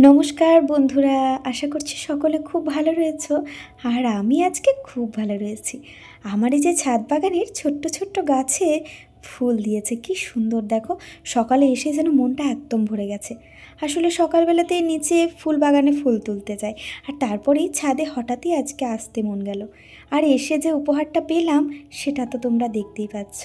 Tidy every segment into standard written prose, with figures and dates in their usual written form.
নমস্কার বন্ধুরা, আশা করছি সকলে খুব ভালো রয়েছো। আর আমি আজকে খুব ভালো রয়েছি। আমার এই যে ছাদ বাগানের ছোট্ট ছোট্ট গাছে ফুল দিয়েছে, কি সুন্দর দেখো। সকালে এসে যেন মনটা একদম ভরে গেছে। আসলে সকালবেলাতেই নিচে ফুল বাগানে ফুল তুলতে যাই, আর তারপরেই ছাদে হঠাৎই আজকে আসতে মন গেল। আর এসে যে উপহারটা পেলাম সেটা তো তোমরা দেখতেই পাচ্ছ।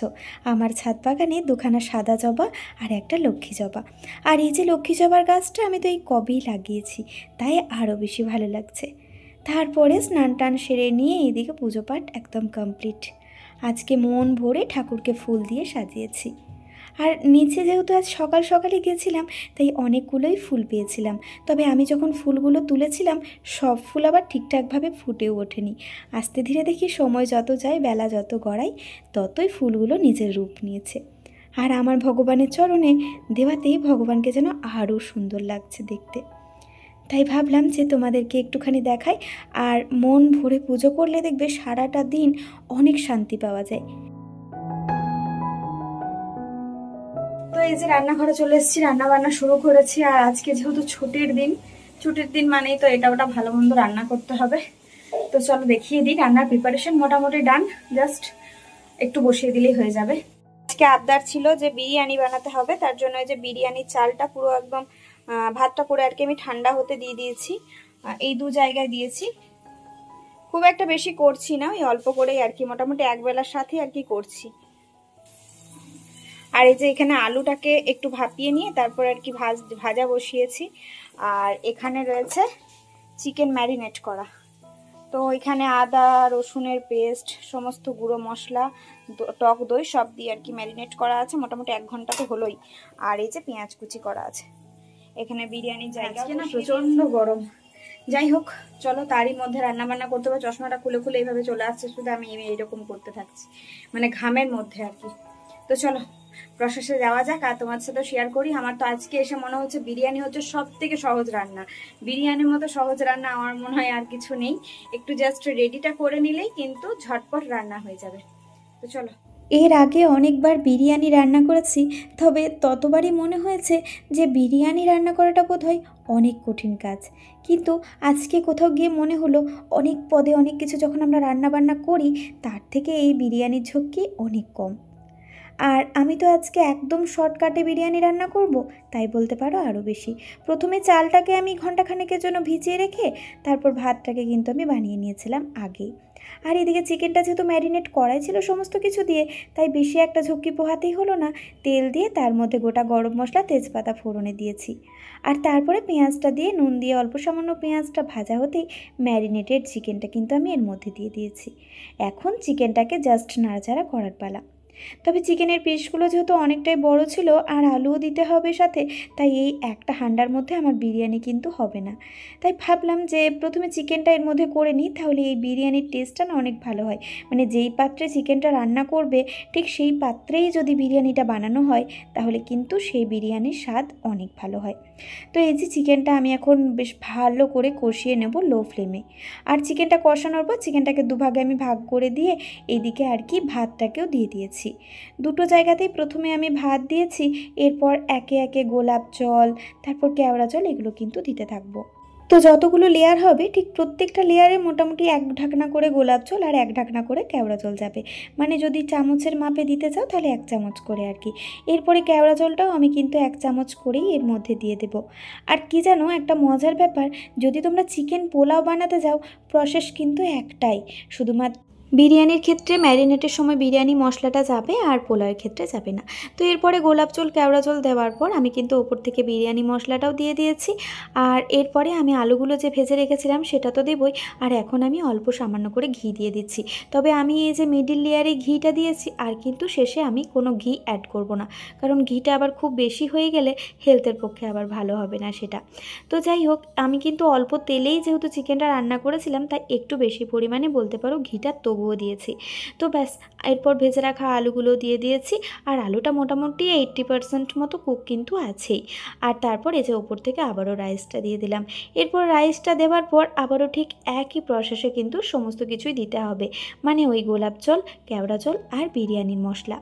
আমার ছাদ বাগানে দুখানা সাদা জবা আর একটা লক্ষ্মী জবা। আর এই যে লক্ষ্মী জবার গাছটা আমি তো এই কবেই লাগিয়েছি, তাই আরও বেশি ভালো লাগছে। তারপরে স্নান টান সেরে নিয়ে এইদিকে পুজো পাঠ একদম কমপ্লিট। আজকে মন ভরে ঠাকুরকে ফুল দিয়ে সাজিয়েছি। আর নিচে যেহেতু আজ সকাল সকালই গেছিলাম, তাই অনেকগুলোই ফুল পেয়েছিলাম। তবে আমি যখন ফুলগুলো তুলেছিলাম সব ফুল আবার ঠিকঠাকভাবে ফুটেও ওঠেনি। আস্তে ধীরে দেখি সময় যত যায়, বেলা যত গড়ায়, ততই ফুলগুলো নিজের রূপ নিয়েছে। আর আমার ভগবানের চরণে দেওয়াতেই ভগবানকে যেন আরও সুন্দর লাগছে দেখতে। তাই ভাবলাম যে তোমাদেরকে একটুখানি দেখাই। আর মন ভরে পুজো করলে দেখবে সারাটা দিন অনেক শান্তি পাওয়া যায়। তো এই যে রান্নাঘরে চলে এসেছি, রান্না বান্না শুরু করেছি। আর আজকে যেহেতু ছুটির দিন মানেই তো এটা ওটা ভালো মন্দ রান্না করতে হবে। তো চলো দেখিয়ে দিই। রান্নার প্রিপারেশন মোটামুটি ডান, জাস্ট একটু বসিয়ে দিলেই হয়ে যাবে। আজকে আবদার ছিল যে বিরিয়ানি বানাতে হবে, তার জন্য এই যে বিরিয়ানির চালটা পুরো একদম ভাতটা করে আর কি আমি ঠান্ডা হতে দিয়ে দিয়েছি। এই দু জায়গায় দিয়েছি, খুব একটা বেশি করছি না, ওই অল্প করেই আর কি, মোটামুটি এক বেলার সাথে আর কি করছি। আর এই যে এখানে আলুটাকে একটু ভাপিয়ে নিয়ে তারপর আর কি ভাজা বসিয়েছি। আর এখানে রয়েছে চিকেন ম্যারিনেট করা। তো এখানে আদা রসুনের পেস্ট, সমস্ত গুঁড়ো মশলা, টক দই সব দিয়ে আর কি ম্যারিনেট করা আছে, মোটামুটি 1 ঘন্টা তো হলোই। আর এই যে পেঁয়াজ কুচি করা আছে। এখানে বিরিয়ানির জায়গা না প্রচন্ড গরম। যাই হোক, চলো তারই মধ্যে রান্না বান্না করতে হবে। চশমাটা খুলে খুলে এইভাবে চলে আসছে, শুধু আমি এইরকম করতে থাকছি, মানে ঘামের মধ্যে আর কি। তো চলো প্রসেসে যাওয়া যাক, আর তোমার সাথে শেয়ার করি। আমার তো আজকে এসে মনে হচ্ছে বিরিয়ানি হচ্ছে সব থেকে সহজ রান্না। বিরিয়ানির মতো সহজ রান্না আমার মনে হয় আর কিছু নেই। একটু জাস্ট রেডিটা করে নিলেই কিন্তু ঝটপট রান্না হয়ে যাবে। তো চলো। এর আগে অনেকবার বিরিয়ানি রান্না করেছি, তবে ততবারই মনে হয়েছে যে বিরিয়ানি রান্না করাটা বোধহয় অনেক কঠিন কাজ। কিন্তু আজকে কোথাও গিয়ে মনে হলো অনেক পদে অনেক কিছু যখন আমরা রান্না বান্না করি, তার থেকে এই বিরিয়ানির ঝক্কি অনেক কম। আর আমি তো আজকে একদম শর্টকাটে বিরিয়ানি রান্না করব, তাই বলতে পারো আরও বেশি। প্রথমে চালটাকে আমি ঘন্টাখানেকের জন্য ভিজিয়ে রেখে তারপর ভাতটাকে কিন্তু আমি বানিয়ে নিয়েছিলাম আগেই। আর এদিকে চিকেনটা যেহেতু ম্যারিনেট করাই ছিল সমস্ত কিছু দিয়ে, তাই বেশি একটা ঝক্কি পোহাতেই হলো না। তেল দিয়ে তার মধ্যে গোটা গরম মশলা, তেজপাতা ফোড়নে দিয়েছি। আর তারপরে পেঁয়াজটা দিয়ে নুন দিয়ে অল্প সামান্য পেঁয়াজটা ভাজা হতেই ম্যারিনেটেড চিকেনটা কিন্তু আমি এর মধ্যে দিয়ে দিয়েছি। এখন চিকেনটাকে জাস্ট নাড়াচাড়া করার পালা। তবে চিকেনের পিসগুলো যেহেতু অনেকটাই বড় ছিল আর আলুও দিতে হবে সাথে, তাই এই একটা হাঁডার মধ্যে আমার বিরিয়ানি কিন্তু হবে না। তাই ভাবলাম যে প্রথমে চিকেনটা এর মধ্যে করে নিই, তাহলে এই বিরিয়ানির টেস্টটা না অনেক ভালো হয়। মানে যেই পাত্রে চিকেনটা রান্না করবে ঠিক সেই পাত্রেই যদি বিরিয়ানিটা বানানো হয়, তাহলে কিন্তু সেই বিরিয়ানির স্বাদ অনেক ভালো হয়। তো এই যে চিকেনটা আমি এখন বেশ ভালো করে কষিয়ে নেব লো ফ্লেমে। আর চিকেনটা কষানোর পর চিকেনটাকে দুভাগে আমি ভাগ করে দিয়ে এইদিকে আর কি ভাতটাকেও দিয়ে দিয়েছি। দুটো জায়গাতেই প্রথমে আমি ভাত দিয়েছি, এরপর একে একে গোলাপ জল, তারপর কেওড়া জল এগুলো কিন্তু দিতে থাকবো। তো যতগুলো লেয়ার হবে ঠিক প্রত্যেকটা লেয়ারে মোটামুটি 1 ঢাকনা করে গোলাপ জল আর 1 ঢাকনা করে কেওড়া জল যাবে। মানে যদি চামচের মাপে দিতে চাও তাহলে 1 চামচ করে আর কি। এরপরে কেওড়া জলটাও আমি কিন্তু 1 চামচ করেই এর মধ্যে দিয়ে দেব। আর কি জানো, একটা মজার ব্যাপার, যদি তোমরা চিকেন পোলাও বানাতে যাও প্রসেস কিন্তু একটাই, শুধুমাত্র বিরিয়ানির ক্ষেত্রে ম্যারিনেটের সময় বিরিয়ানি মশলাটা যাবে আর পোলাওয়ের ক্ষেত্রে যাবে না। তো এরপরে গোলাপ জল কেওড়া জল দেওয়ার পর আমি কিন্তু ওপর থেকে বিরিয়ানি মশলাটাও দিয়ে দিয়েছি। আর এরপরে আমি আলুগুলো যে ভেজে রেখেছিলাম সেটা তো দেবই, আর এখন আমি অল্প সামান্য করে ঘি দিয়ে দিচ্ছি। তবে আমি এই যে মিডিল লেয়ারে ঘিটা দিয়েছি, আর কিন্তু শেষে আমি কোনো ঘি অ্যাড করব না, কারণ ঘিটা আবার খুব বেশি হয়ে গেলে হেলথের পক্ষে আবার ভালো হবে না সেটা। তো যাই হোক, আমি কিন্তু অল্প তেলেই যেহেতু চিকেনটা রান্না করেছিলাম, তাই একটু বেশি পরিমাণে বলতে পারো ঘিটা তবুও দিয়েছি। তো ব্যাস, এরপর ভেজে রাখা আলুগুলো দিয়ে দিয়েছি। আর আলুটা মোটামুটি 80% মতো কুক কিন্তু আছেই। আর তারপর এই যে ওপর থেকে আবারও রাইসটা দিয়ে দিলাম। এরপর রাইসটা দেওয়ার পর আবারও ঠিক একই প্রসেসে কিন্তু সমস্ত কিছুই দিতে হবে, মানে ওই গোলাপ জল, কেওড়া জল আর বিরিয়ানির মশলা।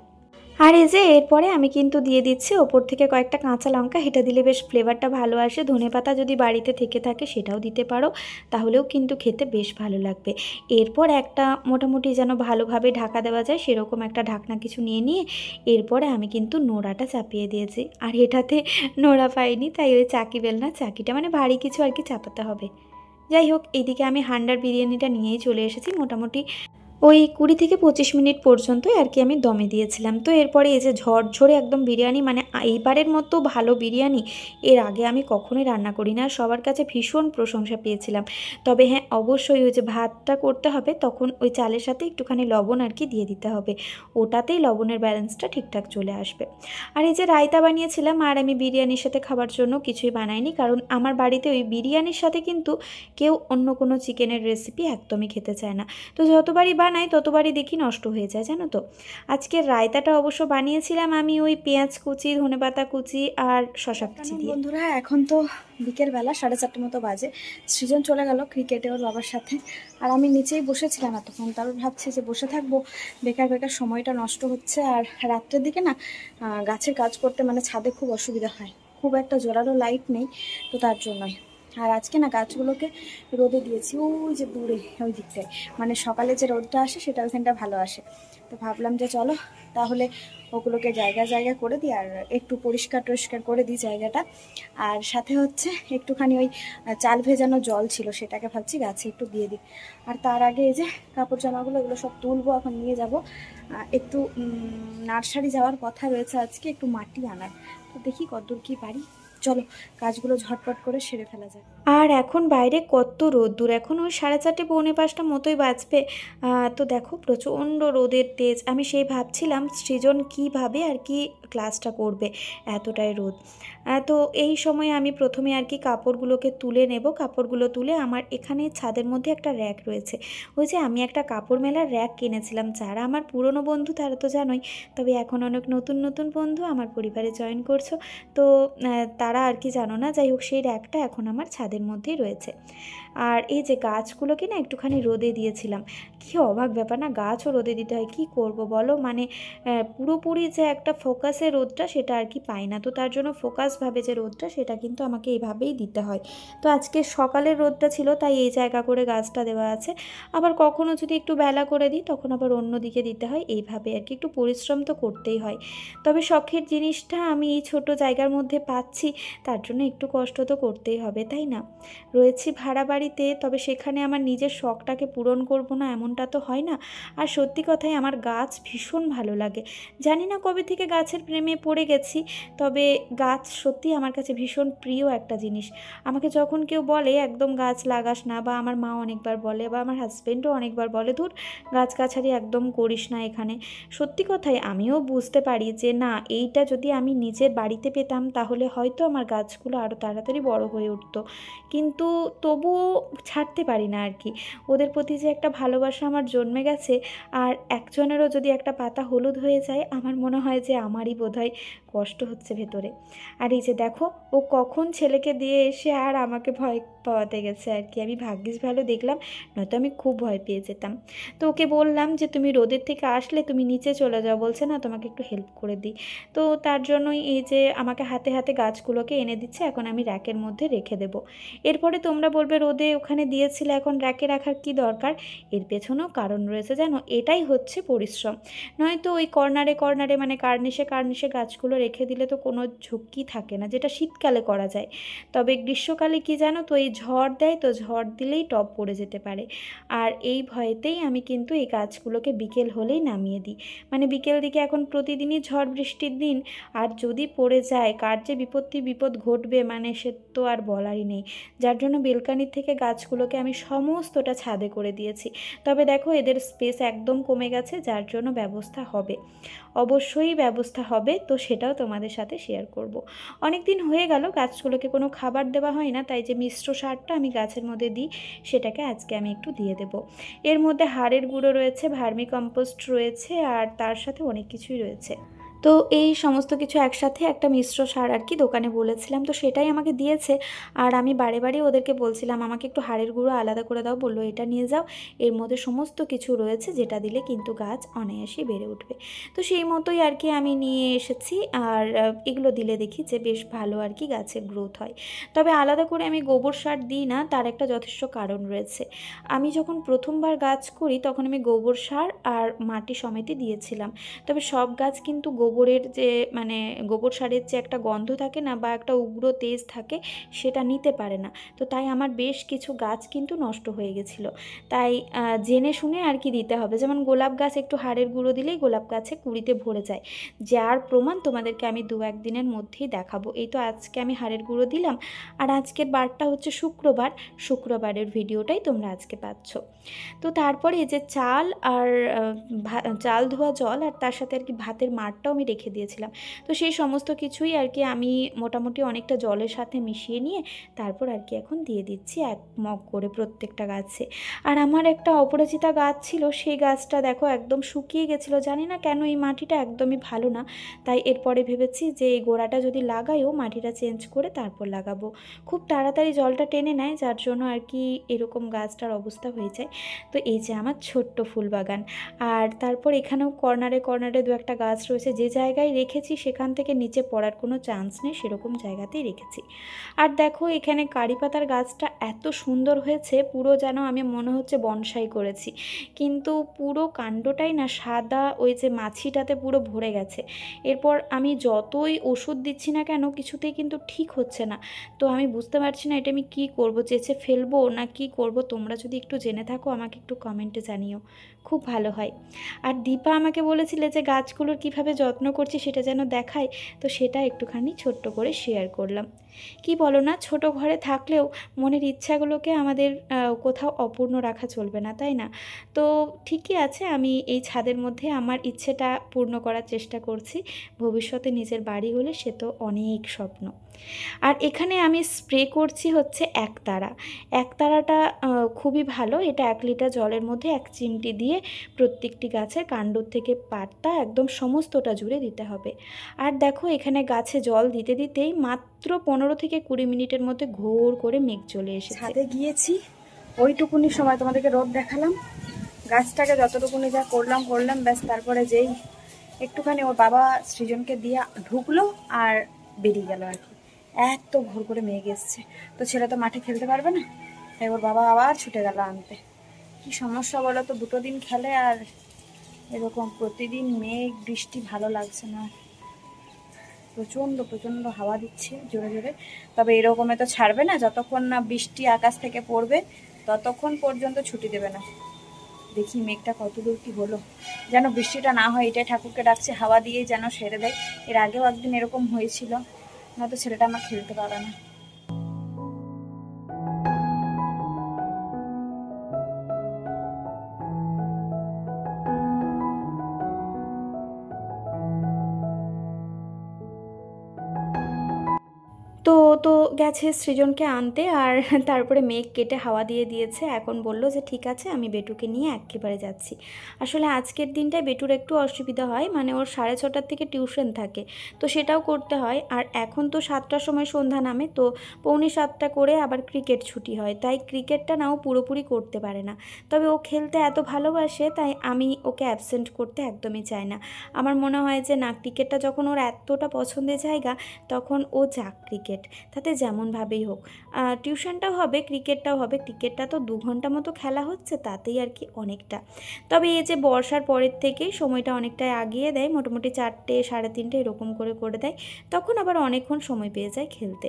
আর এই যে এরপরে আমি কিন্তু দিয়ে দিচ্ছি ওপর থেকে কয়েকটা কাঁচা লঙ্কা, এটা দিলে বেশ ফ্লেভারটা ভালো আসে। ধনেপাতা যদি বাড়িতে থেকে থাকে সেটাও দিতে পারো, তাহলেও কিন্তু খেতে বেশ ভালো লাগবে। এরপর একটা মোটামুটি যেন ভালোভাবে ঢাকা দেওয়া যায় সেরকম একটা ঢাকনা কিছু নিয়ে এরপরে আমি কিন্তু নোড়াটা চাপিয়ে দিয়েছি। আর এটাতে নোড়া পাইনি, তাই ওই চাকি বেলনা চাকিটা মানে ভারী কিছু আর কি চাপাতে হবে। যাই হোক, এইদিকে আমি হান্ডার বিরিয়ানিটা নিয়েই চলে এসেছি। মোটামুটি ওই 20 থেকে 25 মিনিট পর্যন্তই আর কি আমি দমে দিয়েছিলাম। তো এরপরে এই যে ঝরঝরে একদম বিরিয়ানি, মানে এইবারের মতো ভালো বিরিয়ানি এর আগে আমি কখনোই রান্না করি না। সবার কাছে ভীষণ প্রশংসা পেয়েছিলাম। তবে হ্যাঁ, অবশ্যই ওই যে ভাতটা করতে হবে তখন ওই চালের সাথে একটুখানি লবণ আর কি দিয়ে দিতে হবে, ওটাতেই লবণের ব্যালেন্সটা ঠিকঠাক চলে আসবে। আর এই যে রায়তা বানিয়েছিলাম, আর আমি বিরিয়ানির সাথে খাবার জন্য কিছুই বানাইনি, কারণ আমার বাড়িতে ওই বিরিয়ানির সাথে কিন্তু কেউ অন্য কোনো চিকেনের রেসিপি একদমই খেতে চায় না। তো যতবারই বানাই ততবারই দেখি নষ্ট হয়ে যায়, জানো তো। আজকের রায়তাটা অবশ্য বানিয়েছিলাম আমি ওই পেঁয়াজ কুচি, ধনেপাতা কুচি আর শসা কুচি দিয়ে। বন্ধুরা, এখন তো বিকেলবেলা 4:30 মতো বাজে। সৃজন চলে গেল ক্রিকেটে ওর বাবার সাথে, আর আমি নিচেই বসেছিলাম এতক্ষণ। তারপর ভাবছি যে বসে থাকবো, বেকার বেকার সময়টা নষ্ট হচ্ছে। আর রাত্রের দিকে না গাছের কাজ করতে মানে ছাদে খুব অসুবিধা হয়, খুব একটা জোরালো লাইট নেই, তো তার জন্যই। আর আজকে না গাছগুলোকে রোদে দিয়েছি, ওই যে দূরে ওই দিকটায়, মানে সকালে যে রোদটা আসে সেটা ওইখানটা ভালো আসে। তো ভাবলাম যে চলো তাহলে ওগুলোকে জায়গা করে দিই, আর একটু পরিষ্কার টরিষ্কার করে দিই জায়গাটা। আর সাথে হচ্ছে একটুখানি ওই চাল ভেজানো জল ছিল, সেটাকে ভাবছি গাছে একটু দিয়ে দিই। আর তার আগে এই যে কাপড় জামাগুলো এগুলো সব তুলবো, এখন নিয়ে যাব। একটু নার্সারি যাওয়ার কথা রয়েছে আজকে, একটু মাটি আনার। তো দেখি কতদূর কী পারি। চলো কাজগুলো ঝটপট করে সেরে ফেলা যায়। আর এখন বাইরে কত রোদ্দুর, এখন ওই 4:30 পৌনে 5টা মতোই বাজবে। তো দেখো প্রচণ্ড রোদের তেজ। আমি সেই ভাবছিলাম সৃজন কীভাবে আর কি ক্লাসটা করবে, এতটাই রোদ। তো এই সময় আমি প্রথমে আর কি কাপড়গুলোকে তুলে নেব। কাপড়গুলো তুলে আমার এখানে ছাদের মধ্যে একটা র্যাক রয়েছে, ওই যে আমি একটা কাপড় মেলার র্যাক কিনেছিলাম। যারা আমার পুরনো বন্ধু তারা তো জানোই, তবে এখন অনেক নতুন নতুন বন্ধু আমার পরিবারে জয়েন করছো, তো তারা আর কি জানো না। যাই হোক, সেই র্যাকটা এখন আমার ছাদের মধ্যেই রয়েছে। আর এই যে গাছগুলোকে না একটুখানি রোদে দিয়েছিলাম। কী অবাক ব্যাপার না, গাছও রোদে দিতে হয়, কি করব বলো। মানে পুরোপুরি যে একটা ফোকাসের রোদটা সেটা আর কি পাই না, তো তার জন্য ফোকাসভাবে যে রোদটা সেটা কিন্তু আমাকে এইভাবেই দিতে হয়। তো আজকে সকালের রোদটা ছিল তাই এই জায়গা করে গাছটা দেওয়া আছে। আবার কখনো যদি একটু বেলা করে দিই তখন আবার অন্য দিকে দিতে হয়, এইভাবে আর কি একটু পরিশ্রম তো করতেই হয়। তবে শখের জিনিসটা আমি এই ছোট জায়গার মধ্যে পাচ্ছি, তার জন্য একটু কষ্ট তো করতেই হবে, তাই না। রয়েছি ভাড়া বাড়িতে, তবে সেখানে আমার নিজের শখটাকে পূরণ করব না এমনটা তো হয় না। আর সত্যি কথাই আমার গাছ ভীষণ ভালো লাগে। জানি না কবে থেকে গাছের প্রেমে পড়ে গেছি, তবে গাছ সত্যি আমার কাছে ভীষণ প্রিয় একটা জিনিস। আমাকে যখন কেউ বলে একদম গাছ লাগাস না, বা আমার মা অনেকবার বলে, বা আমার হাজব্যান্ডও অনেকবার বলে ধুর গাছগাছালি একদম করিস না এখানে, সত্যি কথাই আমিও বুঝতে পারি যে না, এইটা যদি আমি নিজের বাড়িতে পেতাম তাহলে হয়তো আমার গাছগুলো আরও তাড়াতাড়ি বড় হয়ে উঠতো। কিন্তু তবুও ছাড়তে পারি না আর কি। ওদের প্রতি যে একটা ভালোবাসা আমার জন্মে গেছে, আর একজনেরও যদি একটা পাতা হলুদ হয়ে যায় আমার মনে হয় যে আমারই বোধহয় কষ্ট হচ্ছে ভেতরে। আর এই যে দেখো, ও কখন ছেলেকে দিয়ে এসে আর আমাকে ভয় পাওয়াতে গেছে আর কি। আমি ভাগ্যিস ভালো দেখলাম, নয়তো আমি খুব ভয় পেয়ে যেতাম। তো ওকে বললাম যে তুমি রোদের থেকে আসলে তুমি নিচে চলে যাও, বলছে না তোমাকে একটু হেল্প করে দিই। তো তার জন্যই এই যে আমাকে হাতে হাতে গাছগুলোকে এনে দিচ্ছে, এখন আমি র্যাকের মধ্যে রেখে দেবো। এরপরে তোমরা বলবে রোদে ওখানে দিয়েছিলে এখন র্যাকে রাখার কি দরকার। এর পেছনেও কারণ রয়েছে জানো, এটাই হচ্ছে পরিশ্রম। নয়তো ওই কর্নারে কর্নারে মানে কার্নিশে কার্নিশে গাছগুলো রেখে দিলে তো কোনো ঝুঁকি থাকে না, যেটা শীতকালে করা যায়। তবে গ্রীষ্মকালে কি জানো তো, এই ঝড় দেয়, তো ঝড় দিলেই টব পড়ে যেতে পারে। আর এই ভয়েতেই আমি কিন্তু এই গাছগুলোকে বিকেল হলেই নামিয়ে দিই। মানে বিকেল দিকে এখন প্রতিদিনই ঝড় বৃষ্টির দিন, আর যদি পড়ে যায় কার যে বিপদ ঘটবে মানে সে তো আর বলারই নেই। যার জন্য বেলকানির থেকে গাছগুলোকে আমি সমস্তটা ছাদে করে দিয়েছি। তবে দেখো এদের স্পেস একদম কমে গেছে, যার জন্য ব্যবস্থা হবে, অবশ্যই ব্যবস্থা হবে, তো সেটাও তোমাদের সাথে শেয়ার করব। অনেক দিন হয়ে গেল গাছগুলোকে কোনো খাবার দেওয়া হয় না, তাই যে মিশ্র সারটা আমি গাছের মধ্যে দিই সেটাকে আজকে আমি একটু দিয়ে দেব। এর মধ্যে হাড়ের গুঁড়ো রয়েছে, ভার্মি কম্পোস্ট রয়েছে, আর তার সাথে অনেক কিছুই রয়েছে। তো এই সমস্ত কিছু একসাথে একটা মিশ্র সার আর কি দোকানে বলেছিলাম, তো সেটাই আমাকে দিয়েছে। আর আমি বারে বারে ওদেরকে বলছিলাম আমাকে একটু হাড়ের গুঁড়ো আলাদা করে দাও, বললো এটা নিয়ে যাও, এর মধ্যে সমস্ত কিছু রয়েছে যেটা দিলে কিন্তু গাছ অনায়াসেই বেড়ে উঠবে। তো সেই মতোই আর কি আমি নিয়ে এসেছি। আর এগুলো দিলে দেখি যে বেশ ভালো আর কি গাছের গ্রোথ হয়। তবে আলাদা করে আমি গোবর সার দিই না, তার একটা যথেষ্ট কারণ রয়েছে। আমি যখন প্রথমবার গাছ করি তখন আমি গোবর সার আর মাটি সমেতই দিয়েছিলাম। তবে সব গাছ কিন্তু গোবরের যে মানে গোবর সারের যে একটা গন্ধ থাকে না, বা একটা উগ্র তেজ থাকে, সেটা নিতে পারে না। তো তাই আমার বেশ কিছু গাছ কিন্তু নষ্ট হয়ে গেছিলো। তাই জেনে শুনে আর কি দিতে হবে। যেমন গোলাপ গাছ একটু হাড়ের গুঁড়ো দিলেই গোলাপ গাছে কুঁড়িতে ভরে যায়, যার প্রমাণ তোমাদেরকে আমি 2-1 দিনের মধ্যেই দেখাবো। এই তো আজকে আমি হাড়ের গুঁড়ো দিলাম, আর আজকের বারটা হচ্ছে শুক্রবার, শুক্রবারের ভিডিওটাই তোমরা আজকে পাচ্ছ। তো তারপরে এই যে চাল আর চাল ধোয়া জল, আর তার সাথে আর কি ভাতের মাড়টাও আমি রেখে দিয়েছিলাম। তো সেই সমস্ত কিছুই আর কি আমি মোটামুটি অনেকটা জলের সাথে মিশিয়ে নিয়ে তারপর আর কি এখন দিয়ে দিচ্ছি 1 মগ করে প্রত্যেকটা গাছে। আর আমার একটা অপরাজিতা গাছ ছিল, সেই গাছটা দেখো একদম শুকিয়ে গেছিলো। জানি না কেন, এই মাটিটা একদমই ভালো না। তাই এরপরে ভেবেছি যে এই গোড়াটা যদি লাগাইও, মাটিটা চেঞ্জ করে তারপর লাগাবো। খুব তাড়াতাড়ি জলটা টেনে নেয়, যার জন্য আর কি এরকম গাছটার অবস্থা হয়ে যায়। তো এই যে আমার ছোট্ট ফুল বাগান। আর তারপর এখানেও কর্নারে কর্নারে 2-1টা গাছ রয়েছে, যে জায়গায় রেখেছি সেখান থেকে নিচে পড়ার কোনো চান্স নেই, সেরকম জায়গাতেই রেখেছি। আর দেখো এখানে কারি পাতার গাছটা এত সুন্দর হয়েছে, পুরো যেন আমি মনে হচ্ছে বনসাই করেছি। কিন্তু পুরো কাণ্ডটাই না সাদা, ওই যে মাছিটাতে পুরো ভরে গেছে। এরপর আমি যতই ওষুধ দিচ্ছি না কেন, কিছুতেই কিন্তু ঠিক হচ্ছে না। তো আমি বুঝতে পারছি না এটা আমি কী করবো, চেঁচে ফেলবো না কি করব। তোমরা যদি একটু জেনে থাকো আমাকে একটু কমেন্টে জানিও, খুব ভালো হয়। আর দীপা আমাকে বলেছিলে যে গাছগুলোর কিভাবে যত্ন করছি সেটা যেন দেখায়, তো সেটা একটুখানি ছোট্ট করে শেয়ার করলাম। কি বলো না, ছোট ঘরে থাকলেও মনের ইচ্ছাগুলোকে আমাদের কোথাও অপূর্ণ রাখা চলবে না, তাই না? তো ঠিকই আছে, আমি এই ছাদের মধ্যে আমার ইচ্ছেটা পূর্ণ করার চেষ্টা করছি। ভবিষ্যতে নিজের বাড়ি হলে সে তো অনেক স্বপ্ন। আর এখানে আমি স্প্রে করছি হচ্ছে একতারা। একতারাটা খুবই ভালো। এটা 1 লিটার জলের মধ্যে 1 চিমটি দিয়ে প্রত্যেকটি গাছের কাণ্ড থেকে পাতা একদম সমস্তটা জুড়ে দিতে হবে। আর দেখো এখানে গাছে জল দিতে দিতেই মাত্র 15 থেকে 20 মিনিটের মধ্যে ঘোর করে মেঘ চলে এসেছে। ছাদে গিয়েছি, ওইটুকুনি সময় তোমাদেরকে রোদ দেখালাম, গাছটাকে যতটুকুনি যা করলাম ব্যাস। তারপরে যেই একটুখানি ওর বাবা সৃজনকে দিয়ে ঢুকলো আর বেরিয়ে গেল আর কি। এত ভোর করে মেঘ এসছে, তো ছেলে তো মাঠে খেলতে পারবে না, তাই ওর বাবা আবার ছুটে গেল আনতে। কি সমস্যা বলো তো, 2 দিন খেলে আর এরকম প্রতিদিন মেঘ বৃষ্টি ভালো লাগছে না। প্রচণ্ড প্রচণ্ড হাওয়া দিচ্ছে জোরে জোরে। তবে এরকমে তো ছাড়বে না, যতক্ষণ না বৃষ্টি আকাশ থেকে পড়বে ততক্ষণ পর্যন্ত ছুটি দেবে না। দেখি মেঘটা কত দূর কি হলো, যেন বৃষ্টিটা না হয় এটাই ঠাকুরকে ডাকছে, হাওয়া দিয়েই যেন সেরে দেয়। এর আগেও একদিন এরকম হয়েছিল, নয়তো ছেলেটা আমার খেলতে পারে না। তো তো গেছে সৃজনকে আনতে, আর তারপরে মেঘ কেটে হাওয়া দিয়ে দিয়েছে। এখন বলল যে ঠিক আছে আমি বেটুকে নিয়ে একেবারে যাচ্ছি। আসলে আজকের দিনটায় বেটুর একটু অসুবিধা হয়, মানে ওর 6:30টার থেকে টিউশন থাকে, তো সেটাও করতে হয়। আর এখন তো 7টার সময় সন্ধ্যা নামে, তো 6:45 করে আবার ক্রিকেট ছুটি হয়, তাই ক্রিকেটটা নাও পুরোপুরি করতে পারে না। তবে ও খেলতে এত ভালোবাসে, তাই আমি ওকে অ্যাবসেন্ট করতে একদমই চাই না। আমার মনে হয় যে না, ক্রিকেটটা যখন ওর এতটা পছন্দের জায়গা, তখন ও যাক ক্রিকেট, তাতে যেমনভাবেই হোক। টিউশনটাও হবে, ক্রিকেটটাও হবে। ক্রিকেটটা তো 2 ঘন্টা মতো খেলা হচ্ছে, তাতেই আর কি অনেকটা। তবে এই যে বর্ষার পরের থেকেই সময়টা অনেকটাই আগিয়ে দেয়, মোটামুটি 4টে 3:30 এরকম করে দেয়, তখন আবার অনেকক্ষণ সময় পেয়ে যায় খেলতে।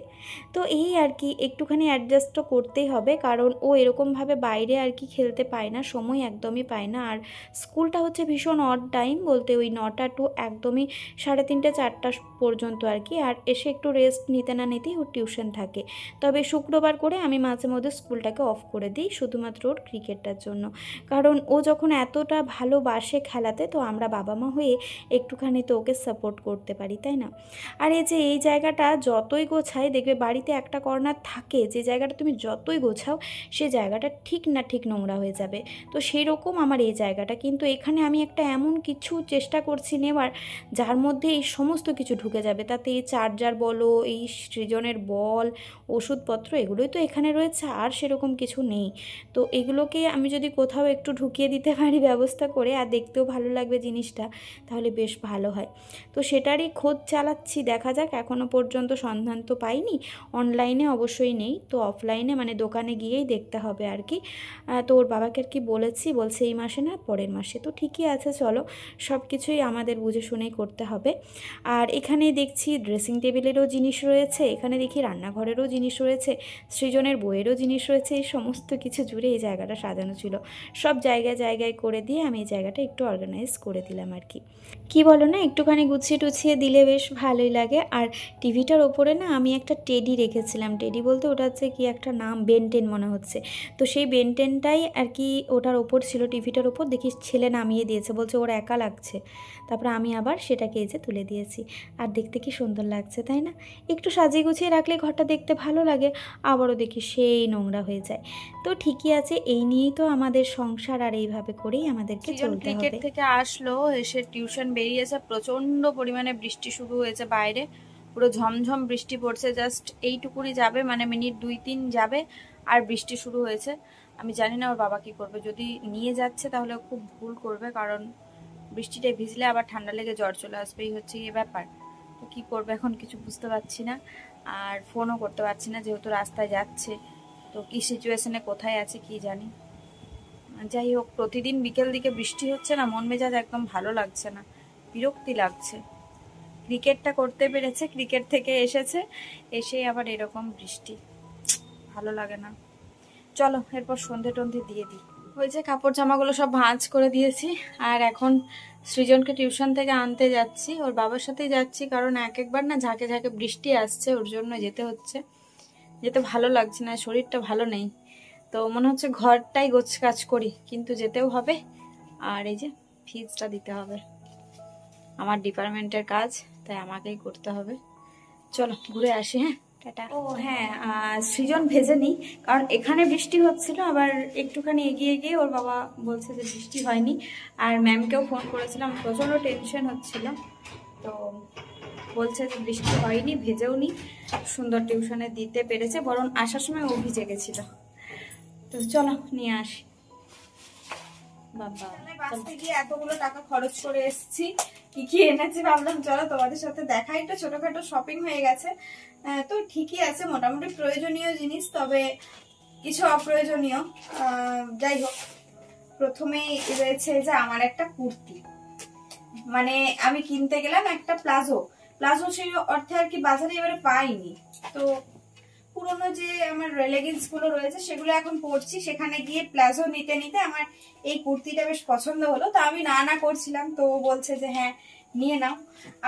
তো এই আর কি একটুখানি অ্যাডজাস্ট তো করতেই হবে, কারণ ও এরকমভাবে বাইরে আর কি খেলতে পায় না, সময় একদমই পায় না। আর স্কুলটা হচ্ছে ভীষণ অড টাইম, বলতে ওই 9টা টু একদমই 3:30 4টা পর্যন্ত আর কি। আর এসে একটু রেস্ট নিতে না নিতেই ওর টিউশন টিউশন থাকে। তবে শুক্রবার করে আমি মাঝে মধ্যে স্কুলটাকে অফ করে দিই শুধুমাত্র ওর ক্রিকেটটার জন্য, কারণ ও যখন এতটা ভালোবাসে খেলাতে, তো আমরা বাবা মা হয়ে একটুখানি তো ওকে সাপোর্ট করতে পারি, তাই না? আর এই যে এই জায়গাটা যতই গোছাই, দেখবে বাড়িতে একটা কর্নার থাকে যে জায়গাটা তুমি যতই গোছাও সে জায়গাটা ঠিক না ঠিক নোংরা হয়ে যাবে। তো সেই রকম আমার এই জায়গাটা, কিন্তু এখানে আমি একটা এমন কিছু চেষ্টা করছি নেওয়ার যার মধ্যে এই সমস্ত কিছু ঢুকে যাবে। তাতে এই চার্জার বলো, এই সৃজনের বল, ওষুধপত্র, এগুলোই তো এখানে রয়েছে, আর সেরকম কিছু নেই। তো এগুলোকে আমি যদি কোথাও একটু ঢুকিয়ে দিতে পারি ব্যবস্থা করে, আর দেখতেও ভালো লাগবে জিনিসটা, তাহলে বেশ ভালো হয়। তো সেটারই খোঁজ চালাচ্ছি, দেখা যাক। এখনও পর্যন্ত সন্ধান তো পাইনি, অনলাইনে অবশ্যই নেই, তো অফলাইনে মানে দোকানে গিয়েই দেখতে হবে আর কি। তো ওর বাবাকে আর কি বলেছি, বলছে এই মাসে না পরের মাসে। তো ঠিকই আছে, চলো, সব কিছুই আমাদের বুঝে শুনেই করতে হবে। আর এখানে দেখছি ড্রেসিং টেবিলেরও জিনিস রয়েছে, এখানে দেখি রান্নাঘরেরও জিনিস রয়েছে, সৃজনের বইয়েরও জিনিস রয়েছে, এই সমস্ত কিছু জুড়ে এই জায়গাটা সাজানো ছিল। সব জায়গায় জায়গায় করে দিয়ে আমি এই জায়গাটা একটু অর্গানাইজ করে দিলাম আর কি। কি বলো না, একটুখানি গুছিয়ে টুছিয়ে দিলে বেশ ভালোই লাগে। আর টিভিটার ওপরে না আমি একটা টেডি রেখেছিলাম, টেডি বলতে ওটা হচ্ছে কি একটা নাম, বেনটেন মনে হচ্ছে। তো সেই বেনটেনটাই আর কি ওটার ওপর ছিল, টিভিটার ওপর, দেখি ছেলে নামিয়ে দিয়েছে, বলছে ওর একা লাগছে। তারপরে আমি আবার সেটাকে এই যে তুলে দিয়েছি। আর দেখতে কি সুন্দর লাগছে, তাই না? একটু সাজিয়ে গুছিয়ে রাখলে ঘরটা দেখতে ভালো লাগে, আবারও দেখি সেই নোংরা হয়ে যায়। তো ঠিকই আছে, এই নিয়েই তো আমাদের সংসার, আর এইভাবে করেই আমাদেরকে চলতে হবে। ক্রিকেট থেকে আসলো, এসে টিউশন বেরিয়েছে, প্রচন্ড পরিমাণে বৃষ্টি শুরু হয়েছে বাইরে, পুরো ঝমঝম বৃষ্টি পড়ছে। জাস্ট এইটুকুনি যাবে, মানে মিনিট 2-3 যাবে, আর বৃষ্টি শুরু হয়েছে। আমি জানি না ওর বাবা কি করবে, যদি নিয়ে যাচ্ছে তাহলে খুব ভুল করবে, কারণ বৃষ্টিটায় ভিজলে আবার ঠান্ডা লেগে জ্বর চলে আসবে, এই হচ্ছে এই ব্যাপার। তো কী করবে এখন কিছু বুঝতে পারছি না, আর ফোনও করতে পারছি না যেহেতু রাস্তায় যাচ্ছে। তো কী সিচুয়েশনে কোথায় আছে কি জানি। যাই হোক, প্রতিদিন বিকেল দিকে বৃষ্টি হচ্ছে না, মন মেজাজ একদম ভালো লাগছে না, বিরক্তি লাগছে। ক্রিকেটটা করতে পেরেছে, ক্রিকেট থেকে এসেছে, এসেই আবার এরকম বৃষ্টি, ভালো লাগে না। চলো এরপর সন্ধে টন্ধে দিয়ে দিই। ওই যে কাপড় জামাগুলো সব ভাঁজ করে দিয়েছি, আর এখন সৃজনকে টিউশন থেকে আনতে যাচ্ছি, ওর বাবার সাথেই যাচ্ছি, কারণ একবার না ঝাঁকে ঝাঁকে বৃষ্টি আসছে, ওর জন্য যেতে হচ্ছে। যেতে ভালো লাগছে না, শরীরটা ভালো নেই, তো মনে হচ্ছে ঘরটাই গোছ কাজ করি, কিন্তু যেতেও হবে। আর এই যে ফিজটা দিতে হবে, আমার ডিপার্টমেন্টের কাজ, তাই আমাকেই করতে হবে। চলো ঘুরে আসি, হ্যাঁ, টাটা। ও হ্যাঁ, সৃজন ভেজে নিই, কারণ এখানে বৃষ্টি হচ্ছিল, আবার একটুখানি এগিয়ে গিয়ে ওর বাবা বলছে যে বৃষ্টি হয়নি। আর ম্যামকেও ফোন করেছিলাম, প্রচণ্ড টেনশন হচ্ছিল, তো বলছে যে বৃষ্টি হয়নি, ভেজেও নি, সুন্দর টিউশনে দিতে পেরেছে, বরং আসার সময় ও ভিজে গেছিল। তো চলো নিয়ে আসি। বাসে গিয়ে এতগুলো টাকা খরচ করে এসেছি, কি কি এনেছি ভাবলাম চলো তোমাদের সাথে দেখাই। একটু ছোটখাটো শপিং হয়ে গেছে, তো ঠিকই আছে, মোটামুটি প্রয়োজনীয় জিনিস, তবে কিছু অপ্রয়োজনীয়। যাই হোক, প্রথমেই রয়েছে যে আমার একটা কুর্তি, মানে আমি কিনতে গেলাম একটা প্লাজো, সেই অর্থে আর কি বাজারে এবারে পাইনি। তো পুরোনো যে আমার লেগিংস গুলো রয়েছে সেগুলো এখন পরছি, সেখানে গিয়ে প্লাজো নিতে নিতে আমার এই কুর্তিটা বেশ পছন্দ হলো, তো আমি না করছিলাম, তো বলছে যে হ্যাঁ নিয়ে নাও,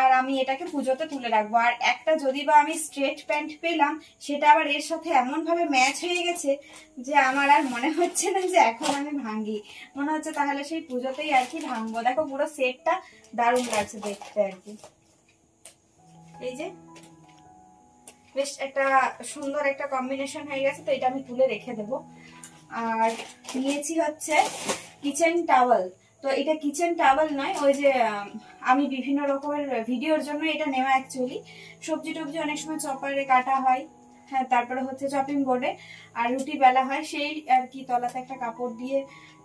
আর আমি এটাকে পুজোতে তুলে রাখবো। আর একটা যদি বা আমি স্ট্রেট প্যান্ট পেলাম, সেটা আবার এর সাথে এমন ভাবে ম্যাচ হয়ে গেছে যে আমার আর মনে হচ্ছে না যে এখন আমি ভাঙি, মনে হচ্ছে তাহলে সেই পুজোতেই আর কি ভাঙবো। দেখো পুরো সেটটা দারুণ লাগছে দেখতে আর কি। এই যে বেশ একটা সুন্দর একটা কম্বিনেশন হয়ে গেছে, তো এটা আমি তুলে রেখে দেবো। আর নিয়েছি হচ্ছে কিচেন টাওয়েল, তো এটা কিচেন টাওয়েল নয়, ওই যে আমি বিভিন্ন রকমের ভিডিওর জন্য এটা নেওয়া, অ্যাকচুয়ালি সবজি টবজি অনেক সময় চপারে কাটা হয়, হ্যাঁ, তারপরে হচ্ছে চপিং বোর্ডে, আর রুটি বেলা হয়, সেই আর কি তলাতে একটা কাপড় দিয়ে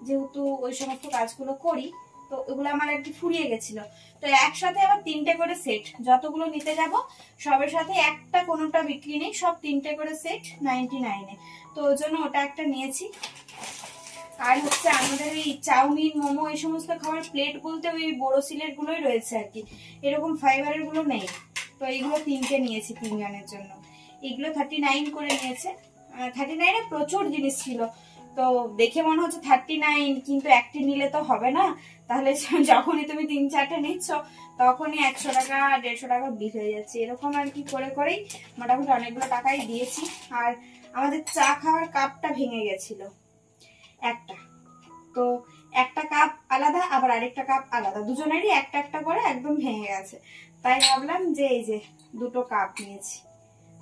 যেহেতু ওই সমস্ত কাজগুলো করি, তো ওগুলো আমার আর কি ফুরিয়ে গেছিল, তো একসাথে আবার 3টে করে সেট, যতগুলো নিতে যাব সবের সাথে একটা কোনোটা বিক্রি নেই, সব 3টে করে সেট 99-এ, তো ওই জন্য ওটা একটা নিয়েছি। আর হচ্ছে আমাদের এই চাউমিন মোমো এই সমস্ত খাবার প্লেট বলতে ওই বোরোসিলের গুলোই রয়েছে আর কি, এরকম ফাইবারের গুলো নেই, তো এইগুলো 3টে নিয়েছি 3 জনের জন্য। এগুলো 39 করে নিয়েছে, 39-এ প্রচুর জিনিস ছিল, তো দেখে মনে হচ্ছে 39, কিন্তু একটি নিলে তো হবে না, তাহলে যখনই তুমি 3-4টে নিচ্ছ তখনই 100 টাকা 150 টাকা বিল হয়ে যাচ্ছে। এরকম আর কি করে করেই মোটামুটি অনেকগুলো টাকাই দিয়েছি। আর আমাদের চা খাওয়ার কাপটা ভেঙে গেছিল একটা, তো একটা কাপ আলাদা আবার আরেকটা কাপ আলাদা, দুজনেরই একটা একটা করে একদম ভেঙে গেছে। তাই ভাবলাম যে এই যে দুটো কাপ নিয়েছি।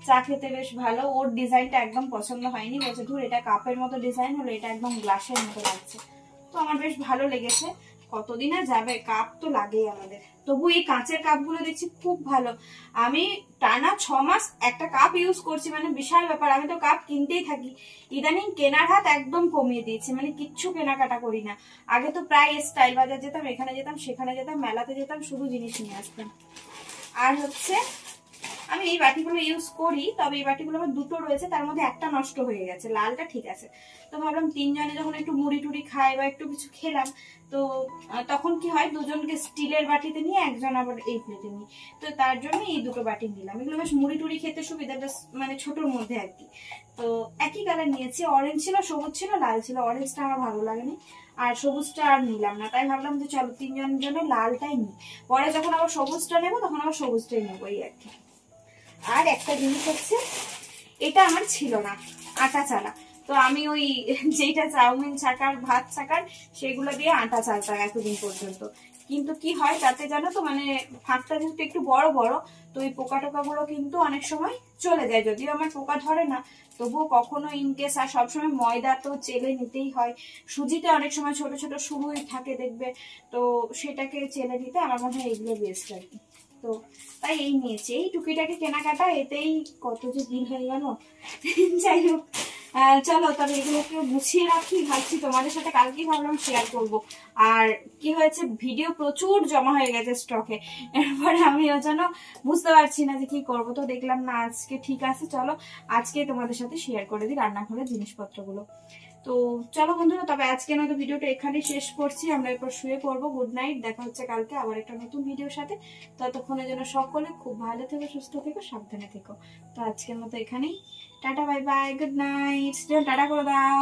চা খেতে বেশ ভালো। ওর ডিজাইনটা একদম পছন্দ হয়নি, বলছে ধুর এটা কাপের মতো ডিজাইন হলো, এটা একদম গ্লাসের মতো লাগছে। তো আমার বেশ ভালো লেগেছে। কতদিন আর যাবে, কাপ তো লাগেই আমাদের। তবু এই কাঁচের কাপগুলো দেখছি খুব ভালো। আমি টানা 6 মাস একটা কাপ ইউজ করছি, মানে বিশাল ব্যাপার। আমি তো কাপ কিনতেই থাকি, ইদানিং কেনার হাত একদম কমিয়ে দিয়েছি, মানে কিচ্ছু কেনাকাটা করি না। আগে তো প্রায় স্টাইল বাজার যেতাম, এখানে যেতাম সেখানে যেতাম, মেলাতে যেতাম, শুধু জিনিস নিয়ে আসতাম। আর হচ্ছে আমি এই বাটিগুলো ইউজ করি, তবে এই বাটিগুলো আমার দুটো রয়েছে, তার মধ্যে একটা নষ্ট হয়ে গেছে, লালটা ঠিক আছে। তো ভাবলাম 3 জনে যখন একটু মুড়ি টুড়ি খাই বা একটু কিছু খেলাম, তো তখন কি হয়, দুজনকে স্টিলের বাটিতে নিয়ে একজন আবার এই প্লেটে নিই। তো তার জন্য এই দুটো বাটি নিলাম। এগুলো বেশ মুড়ি টুড়ি খেতে সুবিধা, বেশ মানে ছোটোর মধ্যে আর কি। তো একই কালার নিয়েছি, অরেঞ্জ ছিল, সবুজ ছিল, লাল ছিল। অরেঞ্জটা আমার ভালো লাগেনি আর সবুজটা আর নিলাম না। তাই ভাবলাম যে চলো 3 জনের জন্য লালটাই নিই, পরে যখন আবার সবুজটা নেবো তখন আবার সবুজটাই নেবো, এই আর কি। আর একটা জিনিস হচ্ছে, এটা আমার ছিল না, আটা চালা। তো আমি ওই যেটা চাউমিন ছাকার ভাত ছাকার সেগুলো দিয়ে আটা চালতাম এতদিন পর্যন্ত। কিন্তু কি হয় তাতে জানো তো, মানে ফাঁকটা যেহেতু একটু বড় বড়, তো ওই পোকা টোকা গুলো কিন্তু অনেক সময় চলে যায়। যদিও আমার পোকা ধরে না, তবুও কখনো ইনকেস। আর সবসময় ময়দা তো চেলে নিতেই হয়, সুজিতে অনেক সময় ছোট ছোট সুরুই থাকে দেখবে, তো সেটাকে চেলে নিতে আমার মনে হয় এগুলো বেস্ট আর কি। তো তাই এই নিয়েছি, এই টুকিটাকে কেনাকাটা, এতেই কত যে বিল হয়ে গেল। যাই হোক, চলো তবে এগুলো একটু গুছিয়ে রাখি, ভাবছি তোমাদের সাথে কালকেই ভাবলাম শেয়ার করব। আর কি হয়েছে, ভিডিও প্রচুর জমা হয়ে গেছে স্টকে, এরপরে আমি ওই জন্য বুঝতে পারছি না যে কি করব। তো দেখলাম না আজকে ঠিক আছে, চলো আজকে তোমাদের সাথে শেয়ার করে দিই রান্নাঘরের জিনিসপত্রগুলো। তো চলো বন্ধুরা, তবে আজকে নয়তো ভিডিওটা এখানে শেষ করছি। আমরা এরপর শুয়ে পড়বো। গুড নাইট, দেখা হচ্ছে কালকে আবার একটা নতুন ভিডিওর সাথে। ততক্ষণের জন্য সকলে খুব ভালো থেকো, সুস্থ থেকো, সাবধানে থেকো। তো আজকের মতো এখানেই, tata bye bye, good night. Tata করে দাও।